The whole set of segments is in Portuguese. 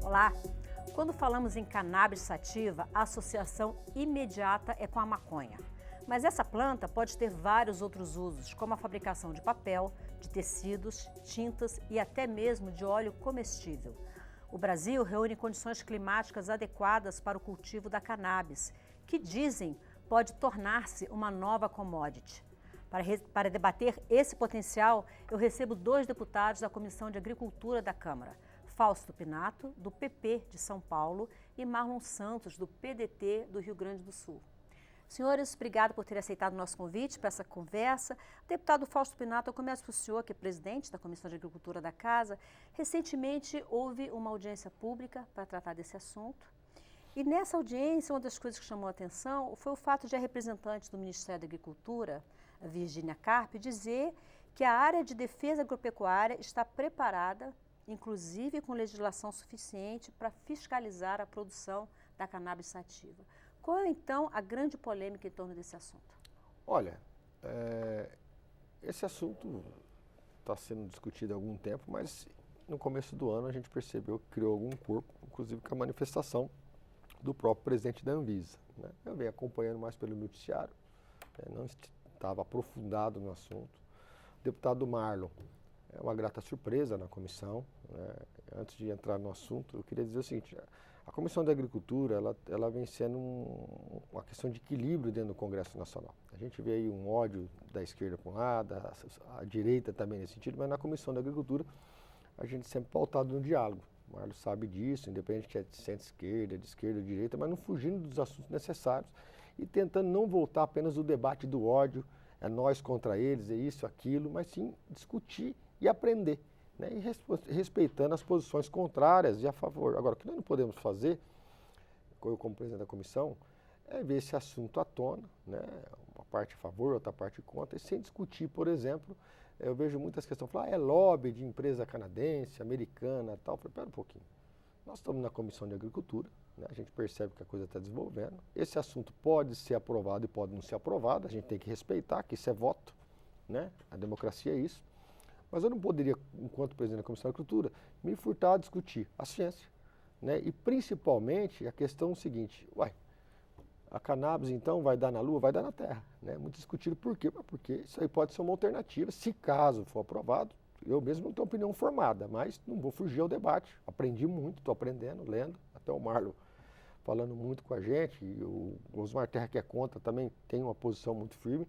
Olá! Quando falamos em cannabis sativa, a associação imediata é com a maconha. Mas essa planta pode ter vários outros usos, como a fabricação de papel, de tecidos, tintas e até mesmo de óleo comestível. O Brasil reúne condições climáticas adequadas para o cultivo da cannabis, que dizem pode tornar-se uma nova commodity. Para debater esse potencial, eu recebo 2 deputados da Comissão de Agricultura da Câmara, Fausto Pinato, do PP de São Paulo, e Marlon Santos, do PDT do Rio Grande do Sul. Senhores, obrigado por terem aceitado o nosso convite para essa conversa. Deputado Fausto Pinato, eu começo para o senhor, que é presidente da Comissão de Agricultura da Casa. Recentemente houve uma audiência pública para tratar desse assunto. E nessa audiência, uma das coisas que chamou a atenção foi o fato de a representante do Ministério da Agricultura, a Virgínia Carpe, dizer que a área de defesa agropecuária está preparada, inclusive com legislação suficiente, para fiscalizar a produção da cannabis sativa. Qual é, então, a grande polêmica em torno desse assunto? Olha, esse assunto está sendo discutido há algum tempo, mas no começo do ano a gente percebeu que criou algum corpo, inclusive com a manifestação do próprio presidente da Anvisa, né? Eu venho acompanhando mais pelo noticiário, não estava aprofundado no assunto. O deputado Marlon, é uma grata surpresa na comissão, né? Antes de entrar no assunto, eu queria dizer o seguinte: a Comissão da Agricultura, ela vem sendo uma questão de equilíbrio dentro do Congresso Nacional. A gente vê aí um ódio da esquerda para um lado, a direita também nesse sentido, mas na Comissão da Agricultura a gente sempre pautado no diálogo. O Marlon sabe disso, independente que é de centro-esquerda, de esquerda ou de direita, mas não fugindo dos assuntos necessários e tentando não voltar apenas do debate do ódio, é nós contra eles, é isso, aquilo, mas sim discutir e aprender, né? E respeitando as posições contrárias e a favor. Agora, o que nós não podemos fazer, eu como presidente da comissão, é ver esse assunto à tona, né? Uma parte a favor, outra parte contra, e sem discutir, por exemplo, eu vejo muitas questões, falar, é lobby de empresa canadense, americana e tal. Eu falei, pera um pouquinho, nós estamos na Comissão de Agricultura, né? A gente percebe que a coisa está desenvolvendo, esse assunto pode ser aprovado e pode não ser aprovado, a gente tem que respeitar que isso é voto, né? A democracia é isso. Mas eu não poderia, enquanto presidente da Comissão de Agricultura, me furtar a discutir a ciência, né? E principalmente a questão seguinte, a cannabis então vai dar na lua, vai dar na terra, né? Muito discutido por quê? Porque isso aí pode ser uma alternativa, se caso for aprovado. Eu mesmo não tenho opinião formada, mas não vou fugir ao debate. Aprendi muito, estou aprendendo, lendo, até o Marlon falando muito com a gente, e o Osmar Terra, que é contra, também tem uma posição muito firme.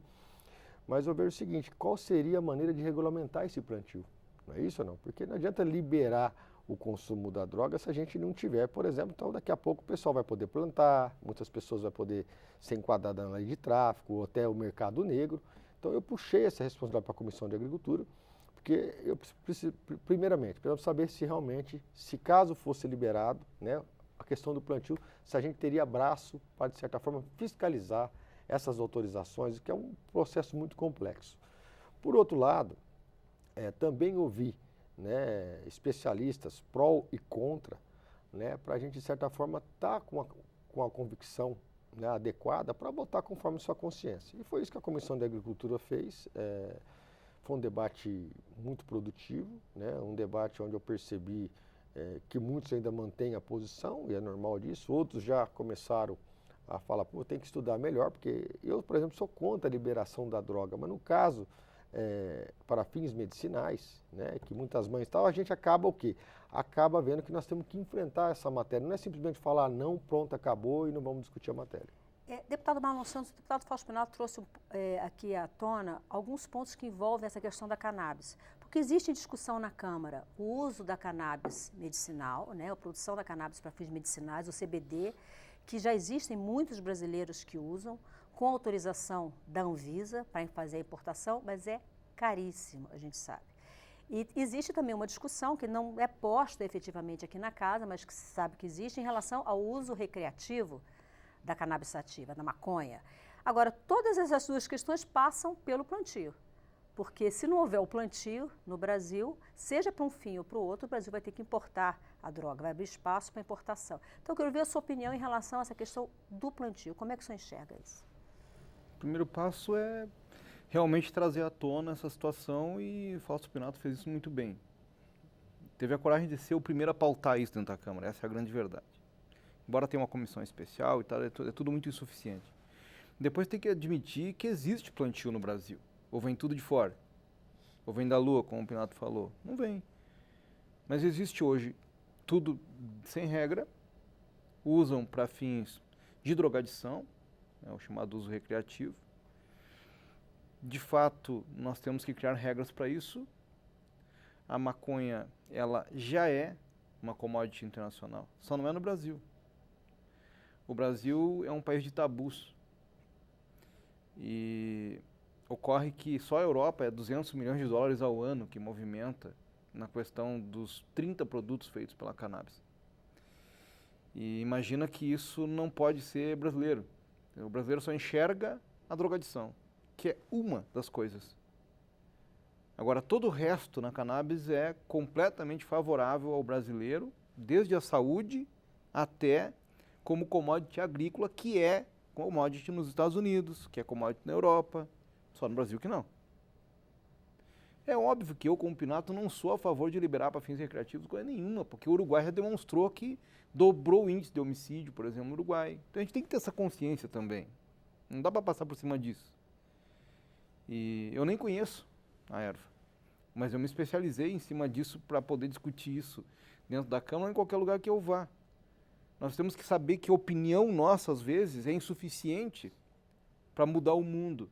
Mas eu vejo o seguinte, qual seria a maneira de regulamentar esse plantio? Não é isso ou não? Porque não adianta liberar o consumo da droga se a gente não tiver, por exemplo, então daqui a pouco o pessoal vai poder plantar, muitas pessoas vão poder ser enquadradas na lei de tráfico, ou até o mercado negro. Então eu puxei essa responsabilidade para a Comissão de Agricultura, porque eu preciso, primeiramente, precisamos saber se realmente, se caso fosse liberado, né, a questão do plantio, se a gente teria braço para, de certa forma, fiscalizar essas autorizações, que é um processo muito complexo. Por outro lado, também ouvi, né, especialistas pró e contra, né, para a gente, de certa forma, estar com a convicção, né, adequada para votar conforme sua consciência. E foi isso que a Comissão de Agricultura fez. Foi um debate muito produtivo, né, um debate onde eu percebi que muitos ainda mantêm a posição, e é normal disso, outros já começaram a falar, pô, tem que estudar melhor, porque eu, por exemplo, sou contra a liberação da droga, mas no caso, para fins medicinais, né, que muitas mães tal, a gente acaba o quê? Acaba vendo que nós temos que enfrentar essa matéria, não é simplesmente falar não, pronto, acabou e não vamos discutir a matéria. Deputado Marlon Santos, o deputado Fausto Pinato trouxe aqui à tona alguns pontos que envolvem essa questão da cannabis. Porque existe discussão na Câmara o uso da cannabis medicinal, né, a produção da cannabis para fins medicinais, o CBD, que já existem muitos brasileiros que usam, com autorização da Anvisa para fazer a importação, mas é caríssimo, a gente sabe. E existe também uma discussão que não é posta efetivamente aqui na casa, mas que se sabe que existe em relação ao uso recreativo da cannabis sativa, da maconha. Agora, todas essas duas questões passam pelo plantio, porque se não houver o plantio no Brasil, seja para um fim ou para o outro, o Brasil vai ter que importar a droga, vai abrir espaço para importação. Então, eu quero ver a sua opinião em relação a essa questão do plantio. Como é que o senhor enxerga isso? O primeiro passo é realmente trazer à tona essa situação, e Fausto Pinato fez isso muito bem. teve a coragem de ser o primeiro a pautar isso dentro da Câmara. Essa é a grande verdade. Embora tenha uma comissão especial e tal, é tudo muito insuficiente. Depois tem que admitir que existe plantio no Brasil. Ou vem tudo de fora. Ou vem da Lua, como o Pinato falou. Não vem. Mas existe hoje tudo sem regra. Usam para fins de drogadição, o chamado uso recreativo. De fato, nós temos que criar regras para isso. A maconha, ela já é uma commodity internacional, só não é no Brasil. O Brasil é um país de tabus. E ocorre que só a Europa é 200 milhões de dólares ao ano que movimenta na questão dos 30 produtos feitos pela cannabis. E imagina que isso não pode ser brasileiro. O brasileiro só enxerga a drogadição, que é uma das coisas. Agora, todo o resto na cannabis é completamente favorável ao brasileiro, desde a saúde até como commodity agrícola, que é commodity nos Estados Unidos, que é commodity na Europa, só no Brasil que não. É óbvio que eu, como Pinato, não sou a favor de liberar para fins recreativos coisa nenhuma, porque o Uruguai já demonstrou que dobrou o índice de homicídio, por exemplo, no Uruguai. Então a gente tem que ter essa consciência também. Não dá para passar por cima disso. E eu nem conheço a erva, mas eu me especializei em cima disso para poder discutir isso dentro da Câmara ou em qualquer lugar que eu vá. Nós temos que saber que a opinião nossa, às vezes, é insuficiente para mudar o mundo.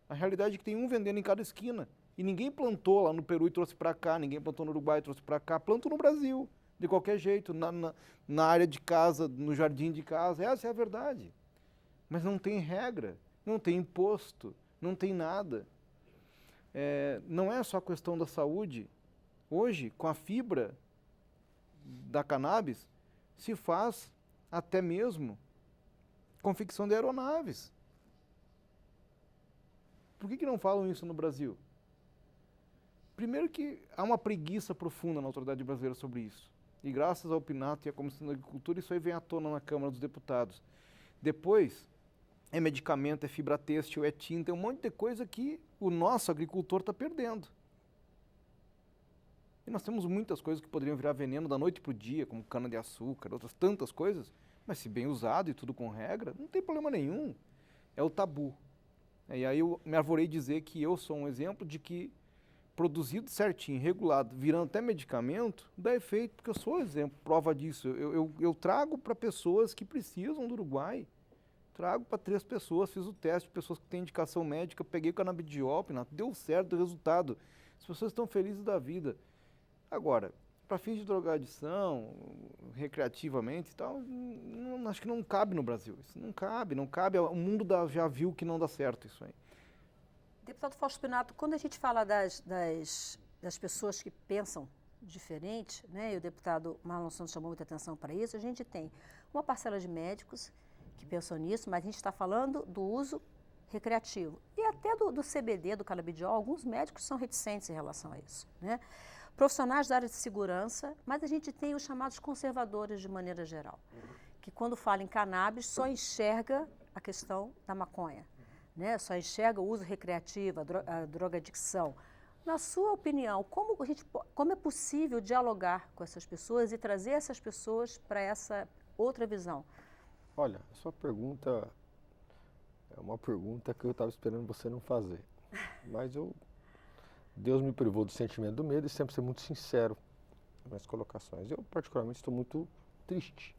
A realidade é que tem um vendendo em cada esquina. E ninguém plantou lá no Peru e trouxe para cá, ninguém plantou no Uruguai e trouxe para cá. Plantou no Brasil, de qualquer jeito, na área de casa, no jardim de casa. Essa é a verdade. Mas não tem regra, não tem imposto, não tem nada. Não é só a questão da saúde. Hoje, com a fibra da cannabis, se faz até mesmo confecção de aeronaves. Por que não falam isso no Brasil? Primeiro que há uma preguiça profunda na autoridade brasileira sobre isso. E graças ao Pinato e à Comissão da Agricultura, isso aí vem à tona na Câmara dos Deputados. Depois, é medicamento, é fibra têxtil, é tinta, é um monte de coisa que o nosso agricultor está perdendo. E nós temos muitas coisas que poderiam virar veneno da noite para o dia, como cana-de-açúcar, outras tantas coisas, mas se bem usado e tudo com regra, não tem problema nenhum. É o tabu. E aí eu me arvorei dizer que eu sou um exemplo de que produzido certinho, regulado, virando até medicamento, dá efeito, porque eu sou exemplo, prova disso. Eu trago para pessoas que precisam do Uruguai, trago para 3 pessoas, fiz o teste, pessoas que têm indicação médica, peguei o canabidiol, deu certo, deu resultado. As pessoas estão felizes da vida. Agora, para fins de drogadição, recreativamente e tal, acho que não cabe no Brasil. Isso não cabe. O mundo já viu que não dá certo isso aí. Deputado Fausto Pinato, quando a gente fala das pessoas que pensam diferente, né, e o deputado Marlon Santos chamou muita atenção para isso, a gente tem uma parcela de médicos que pensam nisso, mas a gente está falando do uso recreativo. E até do CBD, do canabidiol, alguns médicos são reticentes em relação a isso, né? Profissionais da área de segurança, mas a gente tem os chamados conservadores de maneira geral, que quando fala em cannabis só enxerga a questão da maconha, né? Só enxerga o uso recreativo, a drogadicção. Na sua opinião, como é possível dialogar com essas pessoas e trazer essas pessoas para essa outra visão? Olha, a sua pergunta é uma pergunta que eu estava esperando você não fazer, mas Deus me privou do sentimento do medo e sempre ser muito sincero nas colocações. Eu, particularmente, estou muito triste,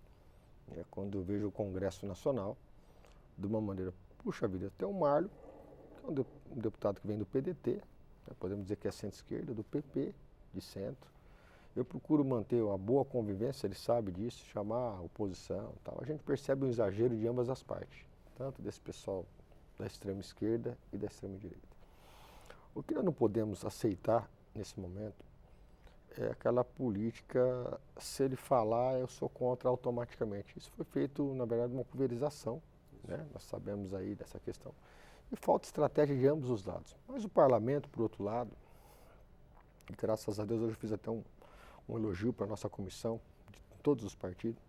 né, quando eu vejo o Congresso Nacional, de uma maneira, puxa vida, até o Marlon, que é um deputado que vem do PDT, né, podemos dizer que é centro-esquerda, do PP, de centro. Eu procuro manter uma boa convivência, ele sabe disso, chamar a oposição e tal. A gente percebe um exagero de ambas as partes, tanto desse pessoal da extrema esquerda e da extrema direita. O que nós não podemos aceitar nesse momento é aquela política, se ele falar, eu sou contra automaticamente. Isso foi feito, na verdade, uma pulverização, né? Nós sabemos aí dessa questão. E falta estratégia de ambos os lados. Mas o parlamento, por outro lado, e graças a Deus hoje eu fiz até um elogio para a nossa comissão, de todos os partidos,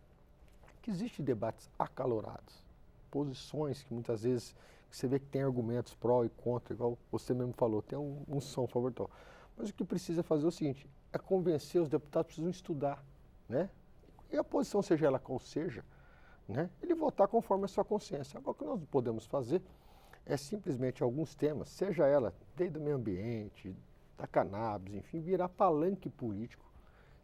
que existem debates acalorados, posições que muitas vezes você vê que tem argumentos pró e contra, igual você mesmo falou, tem um som favorável. Mas o que precisa fazer é o seguinte, é convencer os deputados que precisam estudar, né? E a posição, seja ela qual seja, né? Ele votar conforme a sua consciência. Agora, o que nós podemos fazer é simplesmente alguns temas, seja ela desde o meio ambiente, da cannabis, enfim, virar palanque político,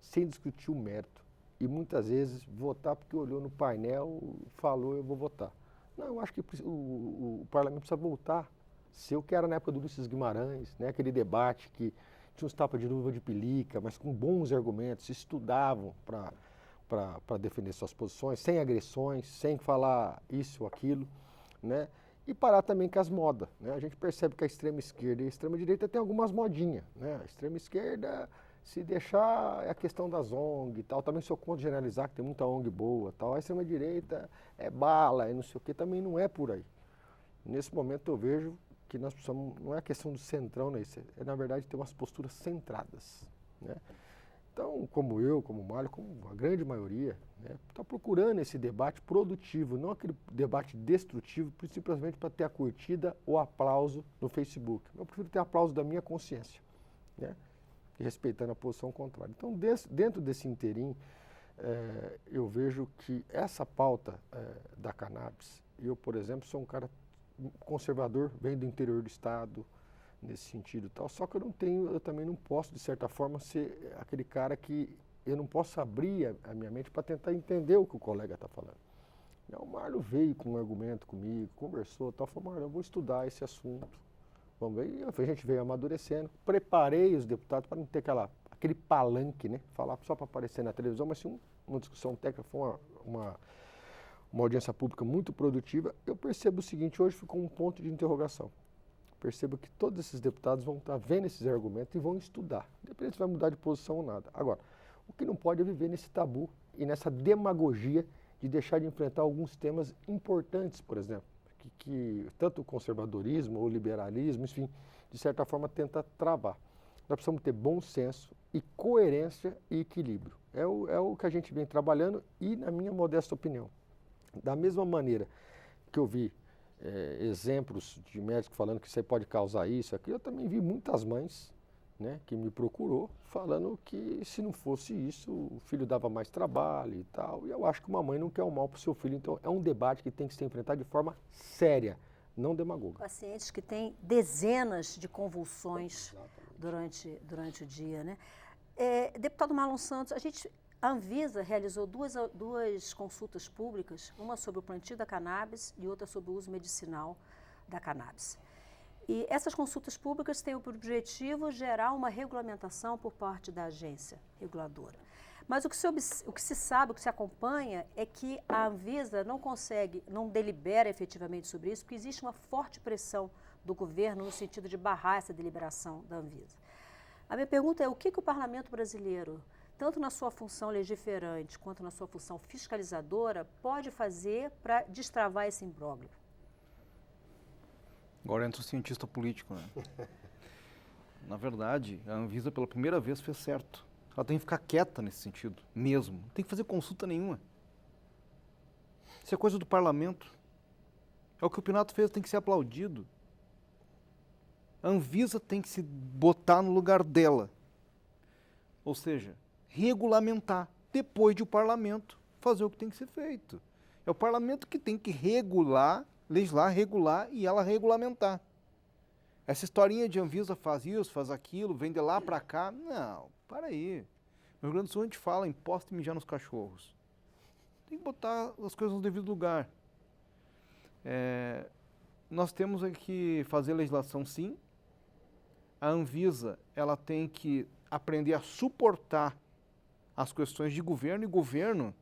sem discutir o mérito. E muitas vezes votar porque olhou no painel, falou, eu vou votar. Não, eu acho que o parlamento precisa voltar a ser o que era na época do Ulisses Guimarães, né? Aquele debate que tinha uns tapas de luva de pelica, mas com bons argumentos, estudavam para defender suas posições, sem agressões, sem falar isso ou aquilo, né? E parar também com as modas, né? A gente percebe que a extrema esquerda e a extrema direita tem algumas modinhas, né? A extrema esquerda, se deixar, é a questão das ONG e tal, também sou contra generalizar que tem muita ONG boa e tal. A extrema direita é bala e não sei o que, também não é por aí. Nesse momento eu vejo que nós precisamos, não é questão do centrão, né? É na verdade ter umas posturas centradas, né? Então, como eu, como o Mário, como a grande maioria, né, está procurando esse debate produtivo, não aquele debate destrutivo, simplesmente para ter a curtida ou aplauso no Facebook. Eu prefiro ter aplauso da minha consciência, né, respeitando a posição contrária. Então, dentro desse interim, eu vejo que essa pauta da cannabis, eu, por exemplo, sou um cara conservador, venho do interior do estado, nesse sentido e tal, só que eu também não posso, de certa forma, ser aquele cara que eu não posso abrir a minha mente para tentar entender o que o colega está falando. O Marlon veio com um argumento comigo, conversou, tal, falou, Marlon, eu vou estudar esse assunto, vamos ver, e a gente veio amadurecendo, preparei os deputados para não ter aquele palanque, né, falar só para aparecer na televisão, mas sim uma discussão técnica, foi uma audiência pública muito produtiva. Eu percebo o seguinte, hoje ficou um ponto de interrogação. Percebo que todos esses deputados vão estar vendo esses argumentos e vão estudar. Independente se vai mudar de posição ou nada. Agora, o que não pode é viver nesse tabu e nessa demagogia de deixar de enfrentar alguns temas importantes, por exemplo, que tanto o conservadorismo ou o liberalismo, enfim, de certa forma tenta travar. Nós precisamos ter bom senso e coerência e equilíbrio. É o que a gente vem trabalhando e, na minha modesta opinião, da mesma maneira que eu vi exemplos de médicos falando que você pode causar isso, aquilo, eu também vi muitas mães, né, que me procurou falando que se não fosse isso, o filho dava mais trabalho e tal. E eu acho que uma mãe não quer o mal para o seu filho, então é um debate que tem que ser enfrentado de forma séria, não demagoga. Pacientes que têm dezenas de convulsões durante o dia, né? Deputado Marlon Santos, a Anvisa realizou duas consultas públicas, uma sobre o plantio da cannabis e outra sobre o uso medicinal da cannabis. E essas consultas públicas têm por objetivo gerar uma regulamentação por parte da agência reguladora. Mas o que se sabe, o que se acompanha, é que a Anvisa não delibera efetivamente sobre isso, porque existe uma forte pressão do governo no sentido de barrar essa deliberação da Anvisa. A minha pergunta é, o que o parlamento brasileiro, tanto na sua função legiferante quanto na sua função fiscalizadora, pode fazer para destravar esse imbróglio? Agora entra o cientista político, né? Na verdade, a Anvisa pela primeira vez fez certo. Ela tem que ficar quieta nesse sentido, mesmo. Não tem que fazer consulta nenhuma. Isso é coisa do parlamento. É o que o Pinato fez, tem que ser aplaudido. A Anvisa tem que se botar no lugar dela. Ou seja, regulamentar, depois de o parlamento fazer o que tem que ser feito. É o parlamento que tem que legislar, regular e ela regulamentar. Essa historinha de Anvisa faz isso, faz aquilo, vem de lá para cá, não, para aí. No Rio Grande do Sul a gente fala imposto e mijar nos cachorros. Tem que botar as coisas no devido lugar. Nós temos que fazer legislação, sim. A Anvisa ela tem que aprender a suportar as questões de governo, e governo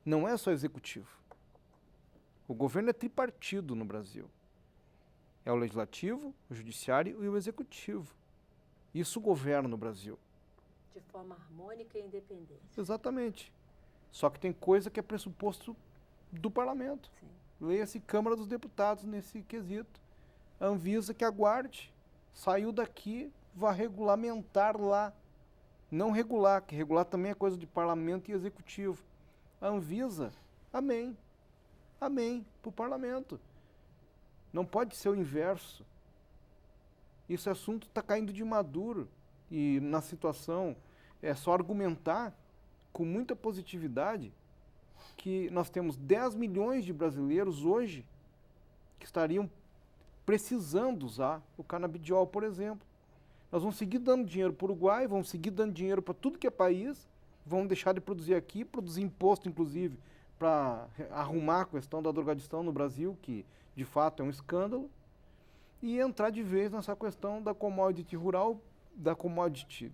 não é só executivo. O governo é tripartido no Brasil. É o legislativo, o judiciário e o executivo. Isso governa no Brasil. De forma harmônica e independente. Exatamente. Só que tem coisa que é pressuposto do parlamento. Sim. Leia-se Câmara dos Deputados nesse quesito. A Anvisa que aguarde. Saiu daqui, vai regulamentar lá. Não regular, que regular também é coisa de parlamento e executivo. A Anvisa, amém. Amém, para o parlamento. Não pode ser o inverso. Esse assunto está caindo de maduro. E na situação é só argumentar com muita positividade que nós temos 10 milhões de brasileiros hoje que estariam precisando usar o canabidiol, por exemplo. Nós vamos seguir dando dinheiro para o Uruguai, vamos seguir dando dinheiro para tudo que é país, vamos deixar de produzir aqui, produzir imposto, inclusive, para arrumar a questão da drogadição no Brasil, que de fato é um escândalo, e entrar de vez nessa questão da commodity rural, da commodity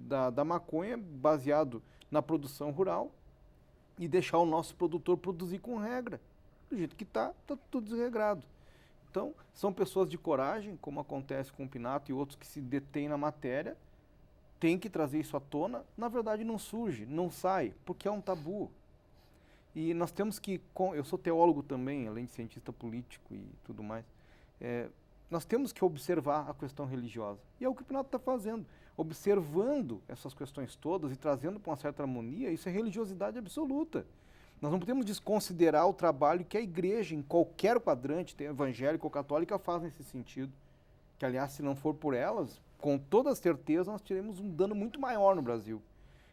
da maconha, baseado na produção rural, e deixar o nosso produtor produzir com regra. Do jeito que está tudo desregrado. Então, são pessoas de coragem, como acontece com o Pinato e outros que se detêm na matéria, tem que trazer isso à tona. Na verdade, não surge, não sai, porque é um tabu. E nós temos que, eu sou teólogo também, além de cientista político e tudo mais, nós temos que observar a questão religiosa. E é o que o Pinato está fazendo. Observando essas questões todas e trazendo para uma certa harmonia, isso é religiosidade absoluta. Nós não podemos desconsiderar o trabalho que a igreja, em qualquer quadrante, evangélica ou católica, faz nesse sentido. Que, aliás, se não for por elas, com toda certeza, nós teremos um dano muito maior no Brasil.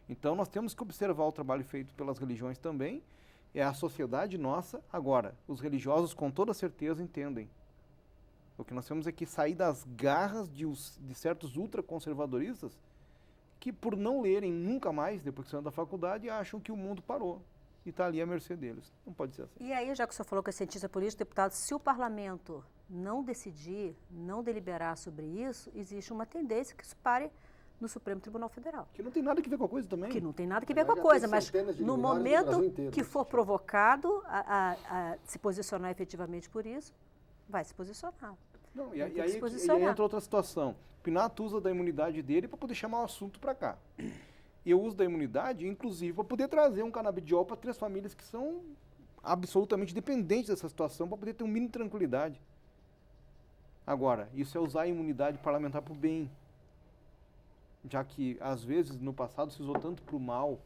Então, nós temos que observar o trabalho feito pelas religiões também. É a sociedade nossa. Agora, os religiosos, com toda certeza, entendem. O que nós temos é que sair das garras de certos ultraconservadoristas que, por não lerem nunca mais, depois que saíram da faculdade, acham que o mundo parou. E está ali à mercê deles. Não pode ser assim. E aí, já que o senhor falou que é cientista político, deputado, se o parlamento não decidir, não deliberar sobre isso, existe uma tendência que isso pare no Supremo Tribunal Federal. Que não tem nada a ver com a coisa também. Que não tem nada a ver com a coisa, mas no momento que for provocado a se posicionar efetivamente por isso, vai se posicionar. Não, e aí entra outra situação. O Pinato usa da imunidade dele para poder chamar o assunto para cá. Eu uso da imunidade, inclusive, para poder trazer um canabidiol para 3 famílias que são absolutamente dependentes dessa situação, para poder ter um mínimo de tranquilidade. Agora, isso é usar a imunidade parlamentar para o bem. Já que, às vezes, no passado, se usou tanto para o mal.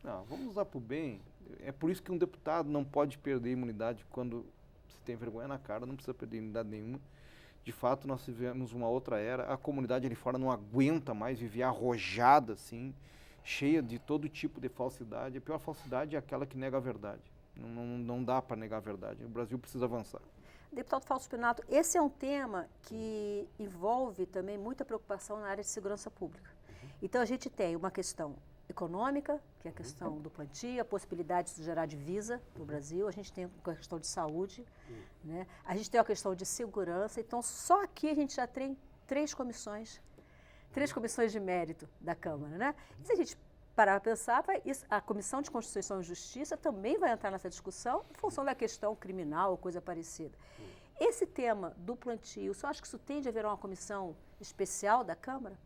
Não, vamos usar para o bem. É por isso que um deputado não pode perder a imunidade quando se tem vergonha na cara, não precisa perder imunidade nenhuma. De fato, nós vivemos uma outra era, a comunidade ali fora não aguenta mais viver arrojada, assim, cheia de todo tipo de falsidade. A pior falsidade é aquela que nega a verdade. Não dá para negar a verdade. O Brasil precisa avançar. Deputado Fausto Pinato, esse é um tema que envolve também muita preocupação na área de segurança pública. Então, a gente tem uma questão econômica, que é a questão do plantio, a possibilidade de gerar divisa para o Brasil, a gente tem a questão de saúde, né? A gente tem a questão de segurança, então só aqui a gente já tem 3 comissões de mérito da Câmara, né? E se a gente parar para pensar, a Comissão de Constituição e Justiça também vai entrar nessa discussão em função da questão criminal ou coisa parecida. Esse tema do plantio, o senhor acha que isso tende a haver uma comissão especial da Câmara?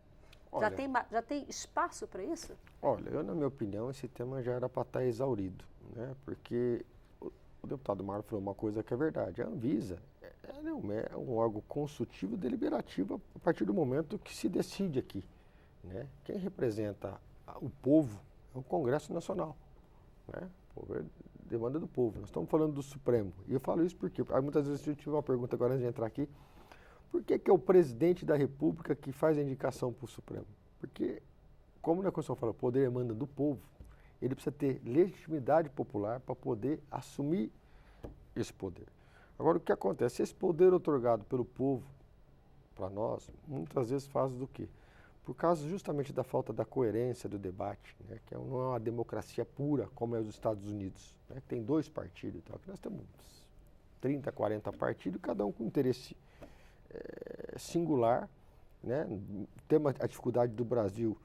Olha, já tem espaço para isso? Olha, na minha opinião, esse tema já era para estar exaurido, né? Porque o deputado Mário falou uma coisa que é verdade. A Anvisa é um órgão consultivo e deliberativo a partir do momento que se decide aqui, né? Quem representa o povo é o Congresso Nacional, né? Demanda do povo. Nós estamos falando do Supremo. E eu falo isso porque muitas vezes eu tive uma pergunta agora antes de entrar aqui. Por que é o presidente da República que faz a indicação para o Supremo? Porque, como na Constituição fala, o poder emana do povo, ele precisa ter legitimidade popular para poder assumir esse poder. Agora, o que acontece? Esse poder otorgado pelo povo para nós, muitas vezes faz do quê? Por causa justamente da falta da coerência do debate, né? Que não é uma democracia pura, como é os Estados Unidos, né? Que tem 2 partidos. Então, aqui nós temos 30, 40 partidos, cada um com interesse singular, né? Temos a dificuldade do Brasil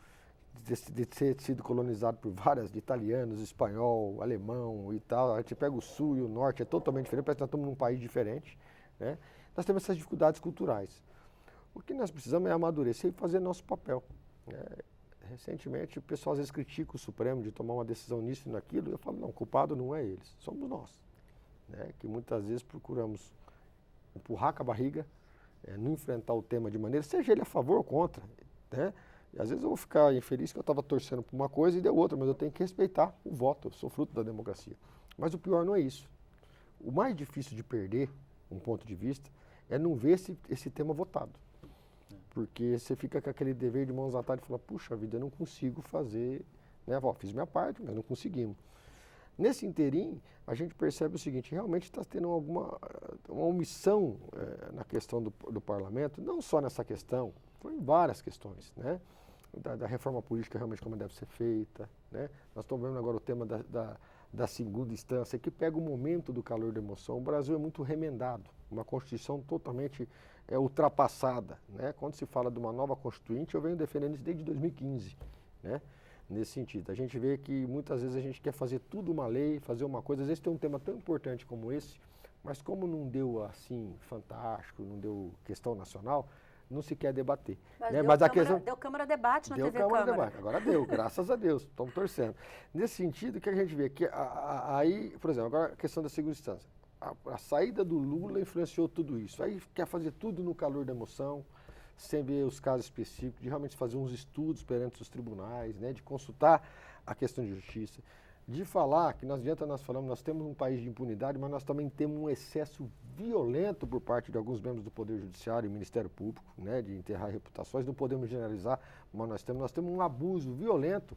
de ter sido colonizado por de italianos, espanhol, alemão e tal. A gente pega o sul e o norte, é totalmente diferente, parece que nós estamos num país diferente, né? Nós temos essas dificuldades culturais. O que nós precisamos é amadurecer e fazer nosso papel, né? Recentemente, o pessoal às vezes critica o Supremo de tomar uma decisão nisso e naquilo. Eu falo, não, o culpado não é eles, somos nós, né? Que muitas vezes procuramos empurrar com a barriga, não enfrentar o tema de maneira, seja ele a favor ou contra, né? E às vezes eu vou ficar infeliz que eu estava torcendo por uma coisa e deu outra, mas eu tenho que respeitar o voto, eu sou fruto da democracia. Mas o pior não é isso. O mais difícil de perder, um ponto de vista, é não ver esse tema votado. Porque você fica com aquele dever de mãos atadas e fala, puxa vida, eu não consigo fazer, né? Fiz minha parte, mas não conseguimos. Nesse interim, a gente percebe o seguinte, realmente está tendo uma omissão na questão do parlamento, não só nessa questão, foi em várias questões, né? Da reforma política realmente como deve ser feita, né? Nós estamos vendo agora o tema da segunda instância, que pega o momento do calor da emoção. O Brasil é muito remendado, uma Constituição totalmente ultrapassada, né? Quando se fala de uma nova Constituinte, eu venho defendendo isso desde 2015, né? Nesse sentido, a gente vê que muitas vezes a gente quer fazer tudo uma lei, fazer uma coisa, às vezes tem um tema tão importante como esse, mas como não deu assim, fantástico, não deu questão nacional, não se quer debater. Mas, né? Deu Câmara Debate na TV Câmara Câmara. Debate. Agora deu, graças a Deus, estamos torcendo. Nesse sentido, o que a gente vê? Que aí, por exemplo, agora a questão da segunda instância. A saída do Lula influenciou tudo isso. Aí quer fazer tudo no calor da emoção, sem ver os casos específicos, de realmente fazer uns estudos perante os tribunais, né, de consultar a questão de justiça, de falar que não adianta nós falamos, nós temos um país de impunidade, mas nós também temos um excesso violento por parte de alguns membros do Poder Judiciário e Ministério Público, né, de enterrar reputações, não podemos generalizar, mas nós temos um abuso violento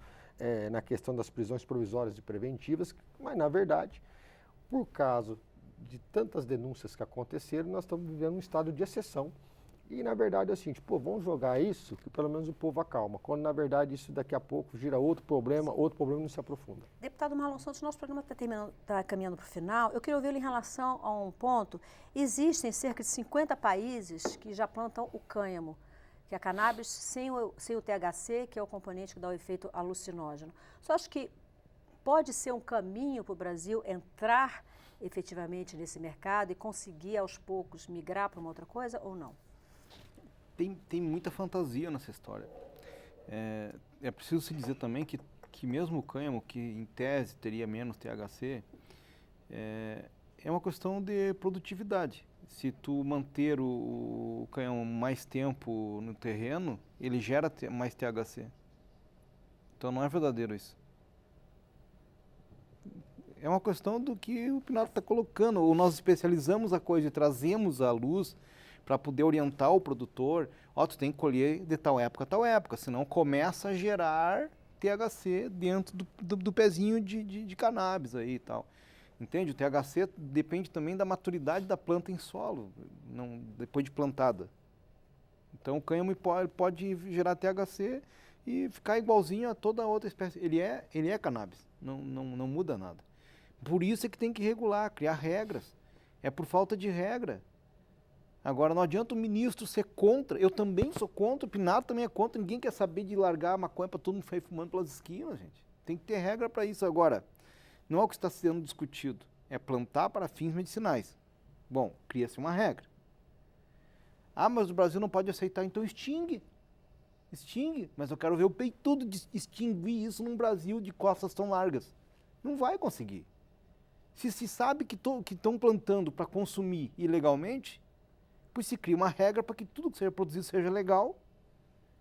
na questão das prisões provisórias e preventivas, mas na verdade, por causa de tantas denúncias que aconteceram, nós estamos vivendo um estado de exceção. E, na verdade, é o seguinte, vamos jogar isso, que pelo menos o povo acalma, quando, na verdade, isso daqui a pouco gira outro problema não se aprofunda. Deputado Marlon Santos, nosso programa está caminhando para o final. Eu queria ouvi-lo em relação a um ponto. Existem cerca de 50 países que já plantam o cânhamo, que é a cannabis sem o THC, que é o componente que dá o efeito alucinógeno. Só acho que pode ser um caminho para o Brasil entrar efetivamente nesse mercado e conseguir, aos poucos, migrar para uma outra coisa ou não? Tem muita fantasia nessa história. É preciso se dizer também que mesmo o cânhamo, que em tese teria menos THC, é uma questão de produtividade. Se tu manter o cânhamo mais tempo no terreno, ele gera mais THC. Então não é verdadeiro isso. É uma questão do que o Pinato está colocando. Ou nós especializamos a coisa e trazemos à luz para poder orientar o produtor, tu tem que colher de tal época a tal época, senão começa a gerar THC dentro do pezinho de cannabis aí e tal. Entende? O THC depende também da maturidade da planta em solo, depois de plantada. Então o cânhamo pode gerar THC e ficar igualzinho a toda outra espécie. Ele é cannabis, não muda nada. Por isso é que tem que regular, criar regras. É por falta de regra. Agora, não adianta o ministro ser contra, eu também sou contra, o Pinato também é contra, ninguém quer saber de largar a maconha para todo mundo sair fumando pelas esquinas, gente. Tem que ter regra para isso. Agora, não é o que está sendo discutido, é plantar para fins medicinais. Bom, cria-se uma regra. Mas o Brasil não pode aceitar, então extingue. Extingue, mas eu quero ver o peitudo de extinguir isso num Brasil de costas tão largas. Não vai conseguir. Se sabe que estão plantando para consumir ilegalmente, pois se cria uma regra para que tudo que seja produzido seja legal,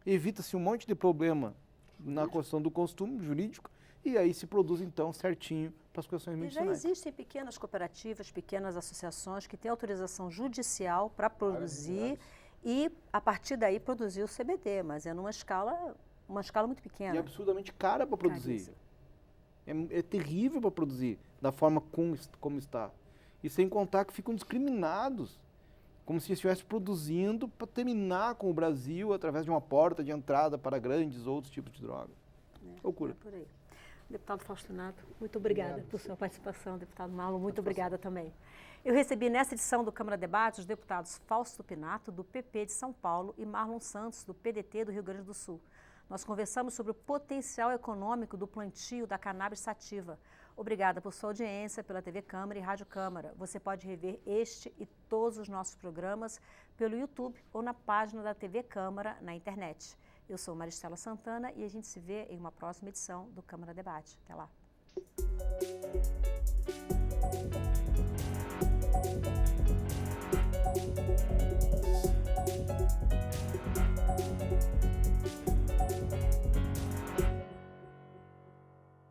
evita-se um monte de problema na questão do costume jurídico, e aí se produz então certinho para as questões medicinais. Já existem pequenas cooperativas, pequenas associações que têm autorização judicial para produzir e, a partir daí, produzir o CBD, mas é numa escala muito pequena. E absurdamente cara para produzir. É terrível para produzir, da forma como está. E sem contar que ficam discriminados, como se estivesse produzindo para terminar com o Brasil através de uma porta de entrada para grandes outros tipos de droga. Loucura. Por aí. Deputado Faustinato, muito obrigada por sua participação. Deputado Marlon, muito obrigada também. Eu recebi nessa edição do Câmara Debate os deputados Fausto Pinato, do PP de São Paulo, e Marlon Santos, do PDT do Rio Grande do Sul. Nós conversamos sobre o potencial econômico do plantio da cannabis sativa. Obrigada por sua audiência pela TV Câmara e Rádio Câmara. Você pode rever este e todos os nossos programas pelo YouTube ou na página da TV Câmara na internet. Eu sou Maristela Santana e a gente se vê em uma próxima edição do Câmara Debate. Até lá.